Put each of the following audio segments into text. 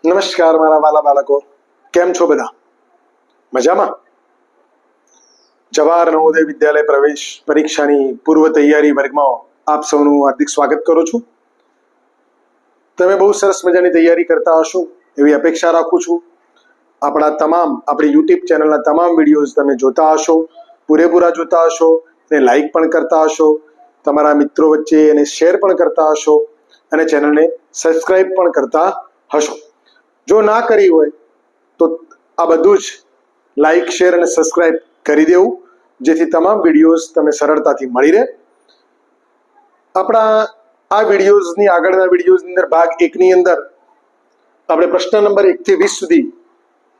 નમસ્કાર મારા વાલા બાળકો, કેમ છો બધા? મજામાં? જવાહર નવોદય વિદ્યાલય પ્રવેશ પરીક્ષાની પૂર્વ તૈયારી વર્ગમાં આપ સૌનું હાર્દિક સ્વાગત કરું છું. તમે બહુ સરસ મજાની તૈયારી કરતા હશો એવી અપેક્ષા રાખું છું. આપણી યુટ્યુબ ચેનલના તમામ વિડીયોઝ તમે જોતા હશો, પૂરેપૂરા જોતા હશો, એને લાઈક પણ કરતા હશો, તમારા મિત્રો વચ્ચે એને શેર પણ કરતા હશો અને ચેનલને સબસ્ક્રાઇબ પણ કરતા હશો. જો ના કરી હોય તો આ બધું જ લાઈક, શેર અને સબસ્ક્રાઇબ કરી દેવું, જેથી તમામ વિડીયોઝ તમને સરળતાથી મળી રહે. આપણા આ વિડીયોઝની આગળના વિડીયોઝની અંદર ભાગ 1 ની અંદર આપણે પ્રશ્ન નંબર 1 થી 20 સુધી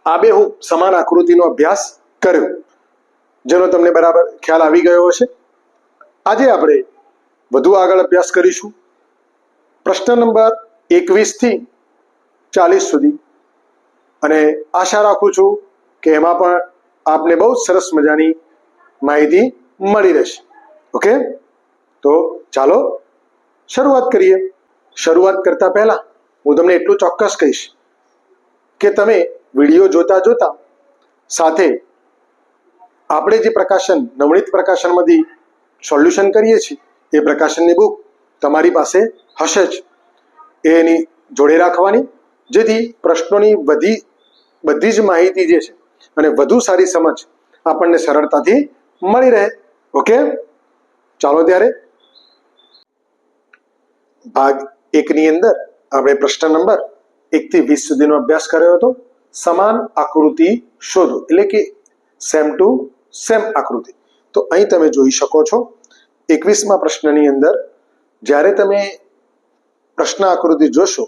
આબેહૂબ સમાન આકૃતિનો અભ્યાસ કર્યો, જેનો તમને બરાબર ખ્યાલ આવી ગયો હશે. આજે આપણે વધુ આગળ અભ્યાસ કરીશું પ્રશ્ન નંબર 21 થી 40 સુધી, અને આશા રાખું છું કે એમાં પણ આપને બહુ સરસ મજાની માહિતી મળી રહેશે. ઓકે, તો ચાલો શરૂઆત કરીએ. શરૂઆત કરતા પહેલા હું તમને એટલું ચોક્કસ કહીશ કે તમે વિડીયો જોતા જોતા સાથે આપણે જે પ્રકાશન નવનીત પ્રકાશનમાંથી સોલ્યુશન કરીએ છીએ એ પ્રકાશનની બુક તમારી પાસે હશે જ, એની જોડે રાખવાની, જેથી પ્રશ્નોની બધી જ માહિતી જે છે અને વધુ સારી સમજ આપણને સરળતાથી મળી રહે. ઓકે, ચાલો ત્યારે ભાગ 1 ની અંદર આપણે પ્રશ્ન નંબર 1 થી 20 સુધીનો અભ્યાસ કર્યો હતો. સમાન આકૃતિ શોધો, એટલે કે સેમ ટુ સેમ આકૃતિ. તો અહીં તમે જોઈ શકો છો 21મા પ્રશ્નની અંદર જ્યારે તમે પ્રશ્ન આકૃતિ જોશો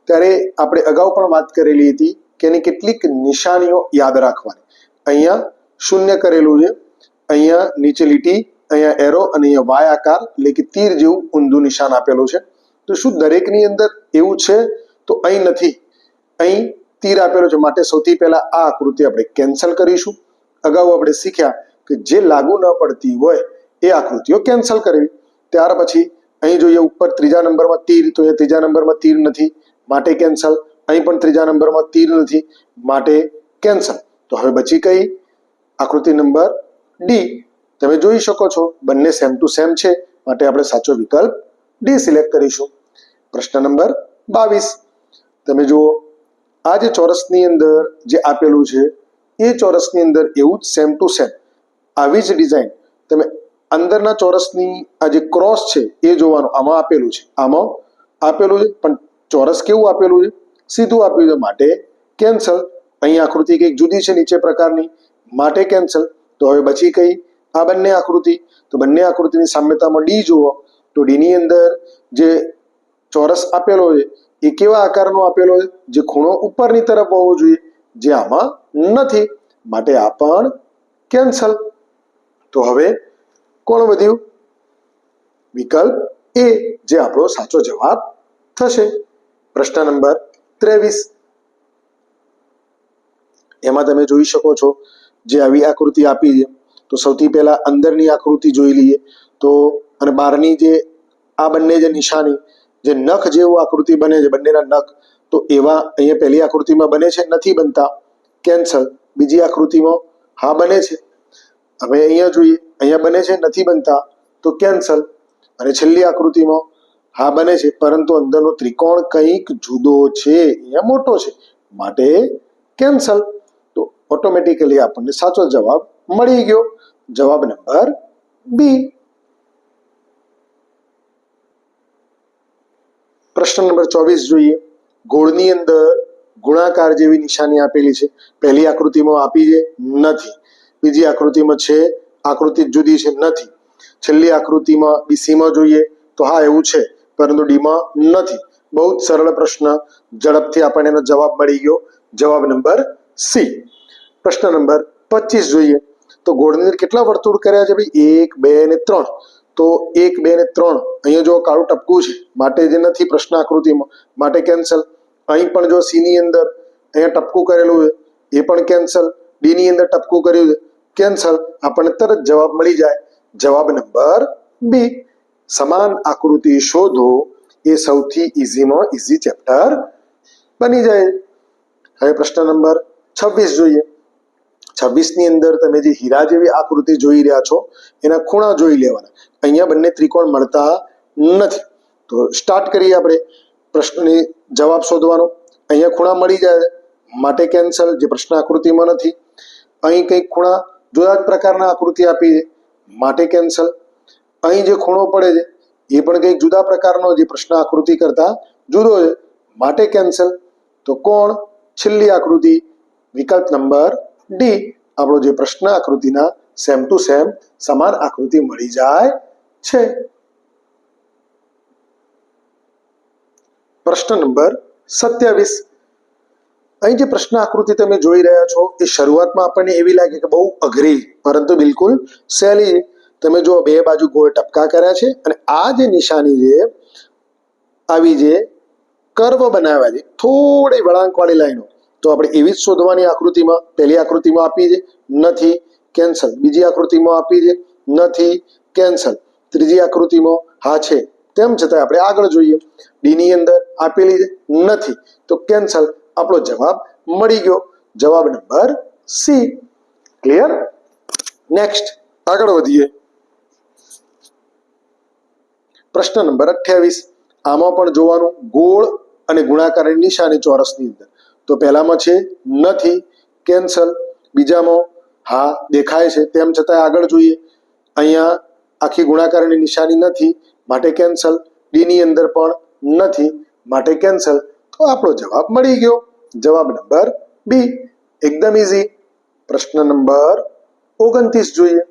ત્યારે આપણે અગાઉ પણ વાત કરેલી હતી કે એની કેટલીક નિશાનીઓ યાદ રાખવાની. અહીંયા શૂન્ય કરેલું છે, અહીંયા નીચે લીટી, અહીંયા એરો અને અહીંયા વાય આકાર એટલે કે તીર જેવું ઊંધું નિશાન આપેલું છે. તો શું દરેકની અંદર એવું છે? તો અહીં નથી, અહીં તીર આપેલો છે, માટે સૌથી પહેલા આ આકૃતિ આપણે કેન્સલ કરીશું. અગાઉ આપણે શીખ્યા કે જે લાગુ ન પડતી હોય એ આકૃતિઓ કેન્સલ કરવી. ત્યાર પછી અહીં જોઈએ ઉપર 3જા નંબરમાં તીર, તો અહીંયા 3જા નંબરમાં તીર નથી, માટે કેન્સલ. અહીં પણ 3જા નંબરમાં તીર નથી, માટે કેન્સલ. તો હવે બચી કઈ? આકૃતિ નંબર ડી. તમે જોઈ શકો છો બંને સેમ ટુ સેમ છે, માટે આપણે સાચો વિકલ્પ ડી સિલેક્ટ કરીશું. પ્રશ્ન નંબર 22 તમે જુઓ, આ જે ચોરસની અંદર જે આપેલું છે એ ચોરસની અંદર એવું જ સેમ ટુ સેમ આવી જ ડિઝાઇન તમે અંદરના ચોરસની આ જે ક્રોસ છે એ જોવાનું. આમાં આપેલું છે, આમાં આપેલું છે, પણ ચોરસ કેવું આપેલું છે? સીધું આપ્યું છે, માટે કેન્સલ. અહીં આકૃતિ કંઈક જુદી છે નીચે પ્રકારની, માટે કેન્સલ. તો હવે બચી કઈ? આ બંને આકૃતિ. તો બંને આકૃતિની સામ્યતામાં ડી જુઓ, તો ડીની અંદર જે ચોરસ આપેલો છે એ કેવા આકારનો આપેલો છે? જે ખૂણો ઉપરની તરફ હોવો જોઈએ, જે આમાં નથી, માટે આ પણ કેન્સલ. તો હવે કોણ વધ્યું? વિકલ્પ એ, જે આપણો સાચો જવાબ થશે. પ્રશ્ન નંબર 23 એમાં તમે જોઈ શકો છો જે આવી આકૃતિ આપી છે, તો સૌથી પહેલા અંદરની આકૃતિ જોઈ લઈએ. તો અને બહારની જે આ બંને જે નિશાની જે નખ જેવું આકૃતિ બને છે, બંનેના નખ, તો એવા અહીંયા પહેલી આકૃતિમાં બને છે, નથી બનતા, કેન્સલ. બીજી આકૃતિમાં હા બને છે, હવે અહીંયા જોઈએ, અહીંયા બને છે, નથી બનતા, તો કેન્સલ. અને છેલ્લી આકૃતિમાં હા બને છે, પરંતુ અંદરનો ત્રિકોણ કંઈક જુદો છે, અહીંયા મોટો છે, માટે કેન્સલ. તો ઓટોમેટિકલી આપણને સાચો જવાબ મળી ગયો. જવાબ નંબર બી. પ્રશ્ન નંબર 24 જોઈએ. ગોળની અંદર ગુણાકાર જેવી નિશાની આપેલી છે. પહેલી આકૃતિમાં આપી છે, નથી. બીજી આકૃતિમાં છે, આકૃતિ જુદી છે, નથી. છેલ્લી આકૃતિમાં બીસીમાં જોઈએ તો હા એવું છે, પરંતુ ડીમાં નથી. બહુ જ સરળ પ્રશ્ન, ઝડપથી આપણને એનો જવાબ મળી ગયો. જવાબ નંબર સી. પ્રશ્ન નંબર 25 જોઈએ. તો ગોળની અંદર કેટલા વર્તુળ કર્યા છે ભાઈ? 1, 2 અને 3. તો 1, 2 અને 3 અહીંયા જો કાળું ટપકું છે, માટે જે નથી પ્રશ્ન આકૃતિમાં, માટે કેન્સલ. અહીં પણ જો સી ની અંદર અહીંયા ટપકું કરેલું છે, એ પણ કેન્સલ. ડી ની અંદર ટપકું કર્યું છે, કેન્સલ. આપણને તરત જવાબ મળી જાય. જવાબ નંબર બી. સમાન આકૃતિ શોધો એ સૌથી ઇઝીમાં ઇઝી ચેપ્ટર બની જાય. હવે પ્રશ્ન નંબર 26 જોઈએ. 26 ની અંદર તમે જે હીરા જેવી આકૃતિ જોઈ રહ્યા છો એના ખૂણા જોઈ લેવાના. અહીંયા બંને ત્રિકોણ મળતા નથી. તો સ્ટાર્ટ કરીએ આપણે પ્રશ્નની જવાબ શોધવાનો. અહીંયા ખૂણા મળી જાય માટે કેન્સલ, જે પ્રશ્ન આકૃતિમાં નથી. અહીં કંઈક ખૂણા જુદા જ પ્રકારના આકૃતિ આપી છે માટે કેન્સલ. અહીં જે ખૂણો પડે છે એ પણ કંઈક જુદા પ્રકારનો, જે પ્રશ્ન આકૃતિ કરતા જુદો છે માટે કેન્સલ. તો કોણ? છેલ્લી આકૃતિ, વિકલ્પ નંબર ડી, આપણો જે પ્રશ્ન આકૃતિના સેમ ટુ સેમ સમાન આકૃતિ મળી જાય છે. પ્રશ્ન નંબર 27. અહીં જે પ્રશ્ન આકૃતિ તમે જોઈ રહ્યા છો એ શરૂઆતમાં આપણને એવી લાગે કે બહુ અઘરી, પરંતુ બિલકુલ સહેલી. તમે જો બે બાજુ ગોળ ટપકા કર્યા છે અને આ જે નિશાની છે આવી જે કર્વ બનાવ્યા છે, થોડી વળાંકવાળી લાઈનો, તો આપણે એવી જ શોધવાની આકૃતિમાં. પહેલી આકૃતિમાં આપી છે નથી, કેન્સલ. બીજી આકૃતિમાં આપી છે નથી, કેન્સલ. ત્રીજી આકૃતિમાં હા છે, તેમ છતાં આપણે આગળ જોઈએ. ડી ની અંદર આપેલી છે નથી, તો કેન્સલ. આપણો જવાબ મળી ગયો, જવાબ નંબર સી. ક્લિયર? નેક્સ્ટ આગળ વધીએ. પ્રશ્ન નંબર 28. આમાં પણ જોવાનું ગોળ અને ગુણાકારની નિશાની ચોરસની અંદર. તો પહેલામાં છે નથી, કેન્સલ. બીજામાં હા દેખાય છે, તેમ છતાં આગળ જોઈએ. અહીંયા આખી ગુણાકારની નિશાની નથી માટે કેન્સલ. ડી ની અંદર પણ નથી માટે કેન્સલ. તો આપણો જવાબ મળી ગયો, જવાબ નંબર બી. એકદમ ઈઝી. પ્રશ્ન નંબર 29 જોઈએ.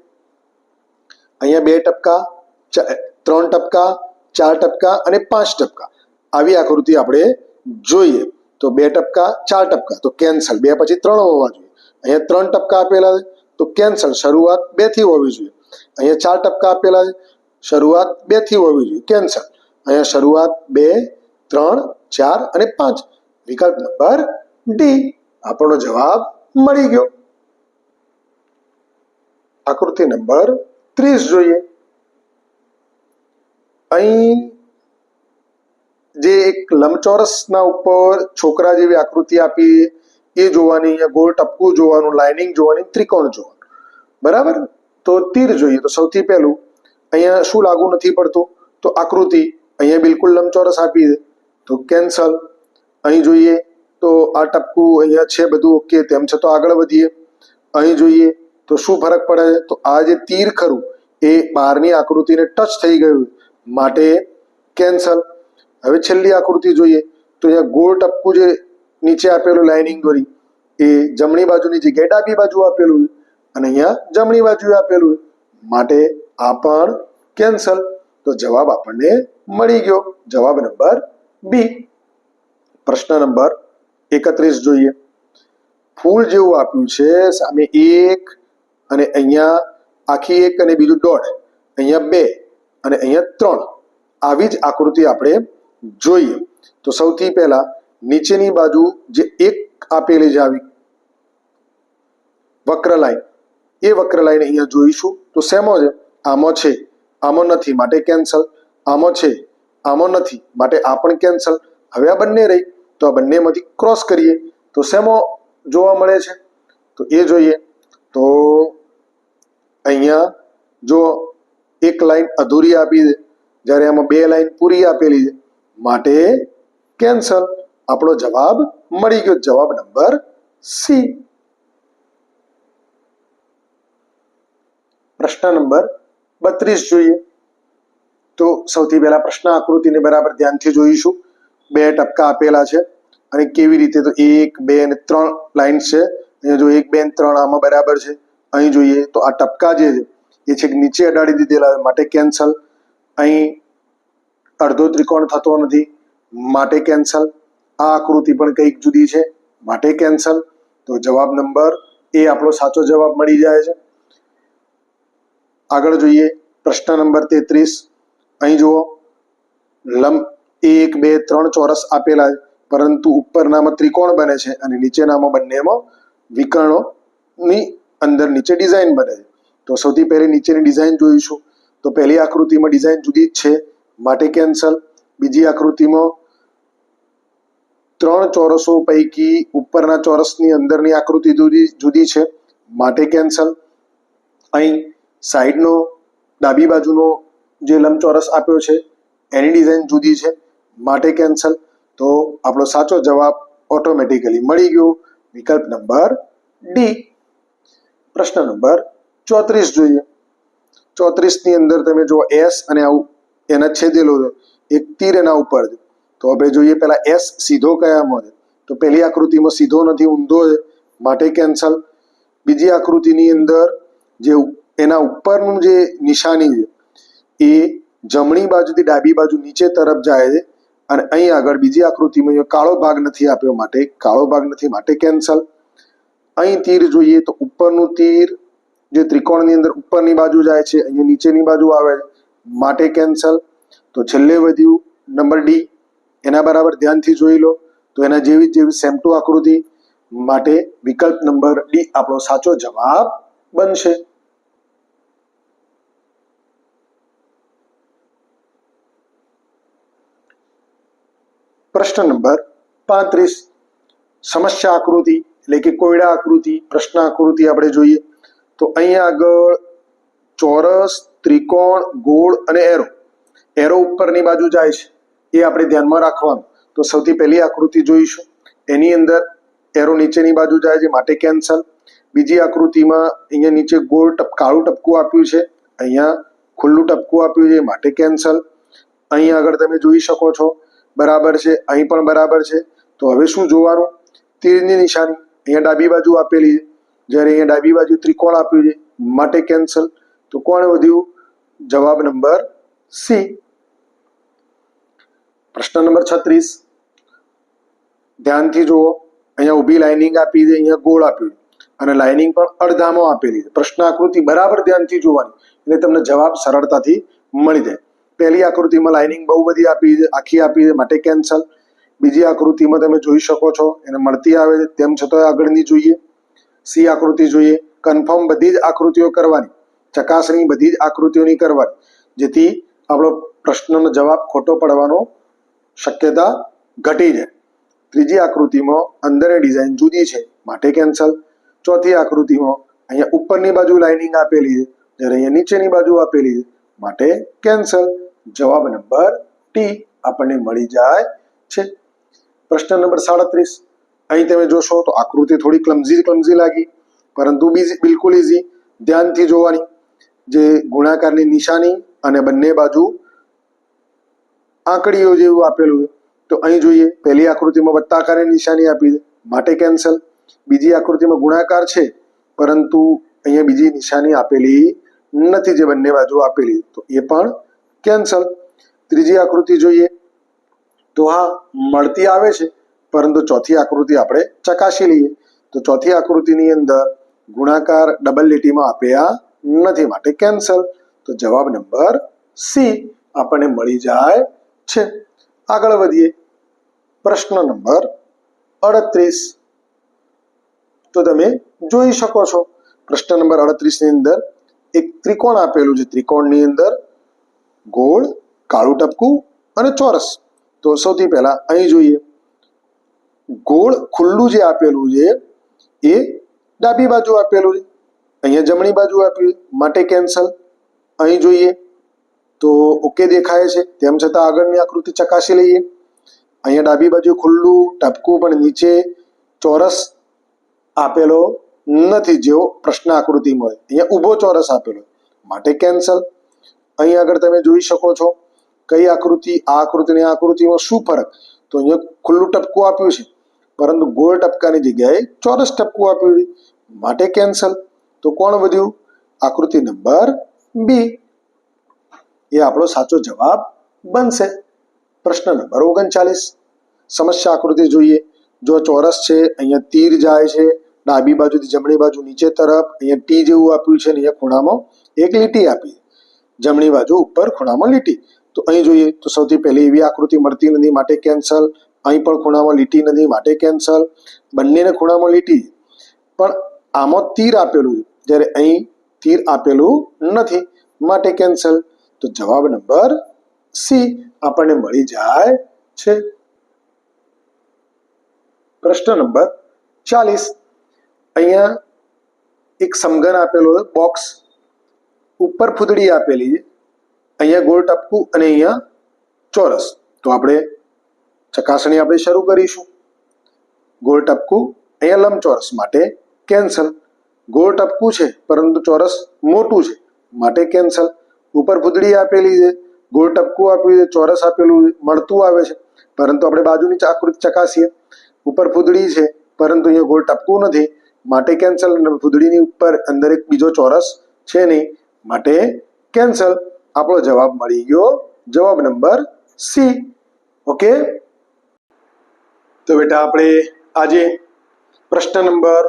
અહીંયા 2 ટપકા, 3 ટપકા, 4 ટપકા અને 5 ટપકા આવી આકૃતિ આપણે જોઈએ. તો 2 ટપકા, 4 ટપકા, તો કેન્સલ. 2 પછી 3 હોવા જોઈએ. અહીંયા 3 ટપકા આપેલા છે તો કેન્સલ, શરૂઆત 2 થી હોવી જોઈએ. અહીંયા 4 ટપકા આપેલા છે, શરૂઆત 2 થી હોવી જોઈએ, કેન્સલ. અહીંયા શરૂઆત 2, 3, 4 અને 5, વિકલ્પ નંબર ડી. આપણો જવાબ મળી ગયો. આકૃતિ નંબર 30 જોઈએ. અહીં જે એક લંબચોરસના ઉપર છોકરા જેવી આકૃતિ આપી એ જોવાની, અહીંયા ગોળ ટપકું જોવાનું, લાઇનિંગ જોવાની, ત્રિકોણ જોવાનું. બરાબર? તો તીર જોઈએ. તો સૌથી પહેલું અહીંયા શું લાગુ નથી પડતું? તો આકૃતિ અહીંયા બિલકુલ લંબચોરસ આપી છે તો કેન્સલ. અહીં જોઈએ તો આ ટપકું અહીંયા છે, બધું ઓકે, તેમ છતાં આગળ વધીએ. અહીં જોઈએ તો શું ફરક પડે છે? તો આ જે તીર ખરું એ બહારની આકૃતિને ટચ થઈ ગયું માટે કેન્સલ. હવે છેલ્લી આકૃતિ જોઈએ તો અહીંયા ગોળ ટપકું જે નીચે આપેલું લાઇનિંગ દોરી એ જમણી બાજુની જગ્યાએ ડાબી બાજુ આપેલું અને અહીંયા જમણી બાજુ આપેલું માટે આ પણ કેન્સલ. તો જવાબ આપણને મળી ગયો, જવાબ નંબર બી. પ્રશ્ન નંબર 31 જોઈએ. ફૂલ જેવું આપ્યું છે, સામે 1 અને અહીંયા આખી 1 અને બીજું દોઢ, અહીંયા 2 અને અહીંયા 3 આવી જ આકૃતિ આપણે જોઈએ. તો સૌથી પહેલા નીચેની બાજુ જે 1 આપેલી છે આવી વક્ર લાઈન, એ વક્ર લાઈન અહીંયા જોઈશું. તો શેમાં છે? આમાં છે, આમાં નથી માટે કેન્સલ. આમાં છે, આમાં નથી માટે આ પણ કેન્સલ. હવે આ બંને રહી તો આ બંનેમાંથી ક્રોસ કરીએ તો શેમાં જોવા મળે છે? તો એ જોઈએ. તો અહીંયા જો એક લાઈન અધૂરી આપી છે, જ્યારે આમાં 2 લાઈન પૂરી આપેલી છે માટે કેન્સલ. આપણો જવાબ મળી ગયો, જવાબ નંબર સી. પ્રશ્ન નંબર 32 જોઈએ. તો સૌથી પહેલા પ્રશ્ન આકૃતિને બરાબર ધ્યાનથી જોઈશું. 2 ટપકા આપેલા છે અને કેવી રીતે? તો 1, 2 અને 3 લાઈન છે. અહીંયા જો 1, 2 અને 3 આમાં બરાબર છે. અહીં જોઈએ તો આ ટપકા જે છે એ છેક નીચે અડાડી દીધેલા માટે કેન્સલ. અહીં અડધો ત્રિકોણ થતો નથી માટે કેન્સલ. આ આકૃતિ પણ કંઈક જુદી છે માટે કેન્સલ. તો જવાબ નંબર એ આપણો સાચો જવાબ મળી જાય છે. આગળ જોઈએ પ્રશ્ન નંબર 33. અહીં જુઓ લંબ 1, 2, 3 ચોરસ આપેલા છે, પરંતુ ઉપરનામાં ત્રિકોણ બને છે અને નીચેનામાં બંનેમાં વિકર્ણોની અંદર નીચે ડિઝાઇન બને છે. તો સૌથી પહેલી નીચેની ડિઝાઇન જોઈશું. તો પહેલી આકૃતિમાં ડિઝાઇન જુદી જ છે માટે કેન્સલ. બીજી આકૃતિમાં ત્રણ ચોરસો પૈકી ઉપરના ચોરસની અંદરની આકૃતિ જુદી છે માટે કેન્સલ. અહીં સાઈડનો ડાબી બાજુનો જે લંબચોરસ આપ્યો છે એની ડિઝાઇન જુદી છે માટે કેન્સલ. તો આપણો સાચો જવાબ ઓટોમેટિકલી મળી ગયો, વિકલ્પ નંબર ડી. પ્રશ્ન નંબર 34 જોઈએ. 34 ની અંદર તમે જો એસ અને આવું એના છેદેલો છે, એક તીર એના ઉપર છે. તો આપણે જોઈએ પહેલા એસ સીધો કયામાં છે, તો પહેલી આકૃતિમાં સીધો નથી, ઊંધો છે માટે કેન્સલ. બીજી આકૃતિની અંદર જે એના ઉપરનું જે નિશાની છે એ જમણી બાજુથી ડાબી બાજુ નીચે તરફ જાય છે, અને અહીં આગળ બીજી આકૃતિમાં કાળો ભાગ નથી આપ્યો માટે કાળો ભાગ નથી માટે કેન્સલ. અહીં તીર જોઈએ તો ઉપરનું તીર જે ત્રિકોણની અંદર ઉપરની બાજુ જાય છે, અહીંયા નીચેની બાજુ આવે છે માટે કેન્સલ. તો છેલ્લે વધ્યું નંબર ડી, એના બરાબર ધ્યાનથી જોઈ લો. તો એના જેવી સેમ ટુ આકૃતિ માટે વિકલ્પ નંબર ડી આપણો સાચો જવાબ બનશે. પ્રશ્ન નંબર 35 સમસ્યા આકૃતિ એટલે કે કોયડા આકૃતિ, પ્રશ્ન આકૃતિ આપણે જોઈએ. તો અહીંયા આગળ ચોરસ, ત્રિકોણ, ગોળ અને એરો ઉપરની બાજુ જાય છે, એ આપણે ધ્યાનમાં રાખવાનું. તો સૌથી પહેલી આકૃતિ જોઈશું, એની અંદર એરો નીચેની બાજુ જાય છે માટે કેન્સલ. બીજી આકૃતિમાં અહીંયા નીચે ગોળ કાળું ટપકું આપ્યું છે, અહીંયા ખુલ્લું ટપકું આપ્યું છે માટે કેન્સલ. અહીં આગળ તમે જોઈ શકો છો બરાબર છે, અહીં પણ બરાબર છે. તો હવે શું જોવાનું? તીરની નિશાની અહીંયા ડાબી બાજુ આપેલી છે, જ્યારે અહીંયા ડાબી બાજુ ત્રિકોણ આપ્યું છે માટે કેન્સલ. તો કોણ વધ્યું? જવાબ નંબર સી. પ્રશ્ન નંબર 36 ધ્યાનથી જુઓ. અહીંયા ઊભી લાઇનિંગ આપી છે, અહીંયા ગોળ આપ્યું છે, અને લાઇનિંગ પણ અડધામાં આપેલી છે. પ્રશ્ન આકૃતિ બરાબર ધ્યાનથી જોવાની, એટલે તમને જવાબ સરળતાથી મળી જાય. પહેલી આકૃતિમાં લાઇનિંગ બહુ બધી આપી છે, આખી આપી છે માટે કેન્સલ. બીજી આકૃતિમાં તમે જોઈ શકો છો એને મળતી આવે છે, તેમ છતાં આગળની જોઈએ. સી આકૃતિ જોઈએ. કન્ફર્મ બધી જ આકૃતિઓ કરવાની, ચકાસણી બધી જ આકૃતિઓની કરવાની, જેથી આપણો પ્રશ્નનો જવાબ ખોટો પડવાનો શક્યતા ઘટી જાય. ત્રીજી આકૃતિમાં અંદરની ડિઝાઇન જુદી છે માટે કેન્સલ. ચોથી આકૃતિમાં અહીંયા ઉપરની બાજુ લાઇનિંગ આપેલી છે, જ્યારે અહીંયા નીચેની બાજુ આપેલી છે માટે કેન્સલ. જવાબ નંબર ટી આપણને મળી જાય છે. પ્રશ્ન નંબર 37 અહીં તમે જોશો તો આકૃતિ થોડી ક્લમઝી લાગી, પરંતુ બિલકુલ ઇઝી. ધ્યાનથી જોવાની. જે ગુણાકારની નિશાની અને બંને બાજુ આંકડીઓ જેવું આપેલું છે. તો અહીં જોઈએ પહેલી આકૃતિમાં વત્તાકારની નિશાની આપી છે માટે કેન્સલ. બીજી આકૃતિમાં ગુણાકાર છે, પરંતુ અહીંયા બીજી નિશાની આપેલી નથી, જે બંને બાજુ આપેલી, તો એ પણ કેન્સલ. ત્રીજી આકૃતિ જોઈએ તો હા મળતી આવે છે, પરંતુ ચોથી આકૃતિ આપણે ચકાસી લઈએ. તો ચોથી આકૃતિની અંદર ગુણાકાર ડબલ લીટીમાં આપ્યા નથી માટે કેન્સલ. તો જવાબ નંબર સી આપણને મળી જાય છે. આગળ વધીએ. પ્રશ્ન નંબર 38 તો તમે જોઈ શકો છો. પ્રશ્ન નંબર 38 ની અંદર એક ત્રિકોણ આપેલું છે. ત્રિકોણની અંદર ગોળ, કાળું ટપકું અને ચોરસ. તો સૌથી પહેલા અહીં જોઈએ, ગોળ ખુલ્લું જે આપેલું છે એ ડાબી બાજુ આપેલું છે, અહીંયા જમણી બાજુ આપ્યું માટે કેન્સલ. અહીં જોઈએ તો ઓકે દેખાય છે, તેમ છતાં આગળની આકૃતિ ચકાસી લઈએ. અહીંયા ડાબી બાજુ ખુલ્લું ટપકું પણ નીચે ચોરસ આપેલો નથી, જેવો પ્રશ્ન આકૃતિમાં હોય. અહીંયા ઊભો ચોરસ આપેલો માટે કેન્સલ. અહીં આગળ તમે જોઈ શકો છો કઈ આકૃતિ, આ આકૃતિ અને આ આકૃતિમાં શું ફરક? તો અહીંયા ખુલ્લું ટપકું આપ્યું છે, પરંતુ ગોળ ટપકાની જગ્યાએ ચોરસ ટપકું આપ્યું છે માટે કેન્સલ. તો કોણ વધ્યું? આકૃતિ નંબર બી એ આપણો સાચો જવાબ બનશે. પ્રશ્ન નંબર 39 સમસ્યા આકૃતિ જોઈએ. જો ચોરસ છે, અહીંયા તીર જાય છે ડાબી બાજુથી જમણી બાજુ નીચે તરફ, અહીંયા ટી જેવું આપ્યું છે, અહીંયા ખૂણામાં એક લીટી આપી, જમણી બાજુ ઉપર ખૂણામાં લીટી. તો અહીં જોઈએ તો સૌથી પહેલી એવી આકૃતિ મળતી નથી માટે કેન્સલ. અહીં પણ ખૂણામાં લીટી નથી માટે કેન્સલ. બંનેને ખૂણામાં લીટી, પણ આમાં તીર આપેલું છે, જ્યારે અહીં તીર આપેલું નથી માટે કેન્સલ. તો જવાબ નંબર સી આપણને મળી જાય છે. પ્રશ્ન નંબર 40. અહીંયા એક સમઘન આપેલો છે, બોક્સ ઉપર ફૂદડી આપેલી છે, અહીંયા ગોળ ટપકું અને અહીંયા ચોરસ. તો આપણે ચકાસણી આપણે શરૂ કરીશું. ગોળ ટપકું, અહીંયા લંબચોરસ માટે કેન્સલ. ગોળ ટપકું છે પરંતુ ચોરસ મોટું છે માટે કેન્સલ. ઉપર ફૂદડી આપેલી છે, ગોળ ટપકું આપ્યું છે, ચોરસ આપેલું મળતું આવે છે, પરંતુ આપણે બાજુની આકૃતિ ચકાસીએ. ઉપર ફૂદડી છે પરંતુ અહીંયા ગોળ ટપકું નથી માટે કેન્સલ. ફૂદડીની ઉપર અંદર એક બીજો ચોરસ છે નહીં માટે કેન્સલ. આપણો જવાબ મળી ગયો, જવાબ નંબર સી. ઓકે, તો બેટા આપણે આજે પ્રશ્ન નંબર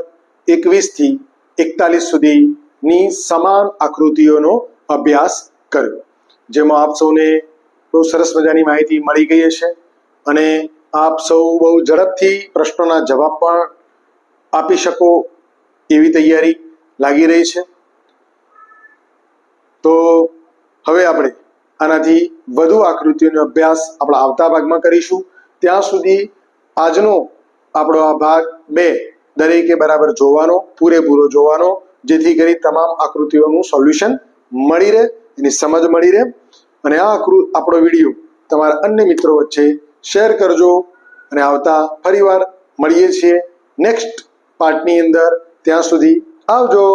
21 થી 41 સુધીની સમાન આકૃતિઓનો અભ્યાસ કર્યો, જેમાં આપ સૌને બહુ સરસ મજાની માહિતી મળી ગઈ હશે અને આપ સૌ બહુ ઝડપથી પ્રશ્નોના જવાબ પણ આપી શકો એવી તૈયારી લાગી રહી છે. તો હવે આપણે આનાથી વધુ આકૃતિઓનો અભ્યાસ આપણા આવતા ભાગમાં કરીશું. ત્યાં સુધી આજનો આપણો આ ભાગ 2 દરેકે બરાબર જોવાનો, પૂરેપૂરો જોવાનો, જેથી કરી તમામ આકૃતિઓનું સોલ્યુશન મળી રહે, એની સમજ મળી રહે. અને આ આપણો વિડીયો તમારા અન્ય મિત્રો વચ્ચે શેર કરજો. અને આવતા ફરીવાર મળીએ છીએ નેક્સ્ટ પાર્ટની અંદર. ત્યાં સુધી આવજો.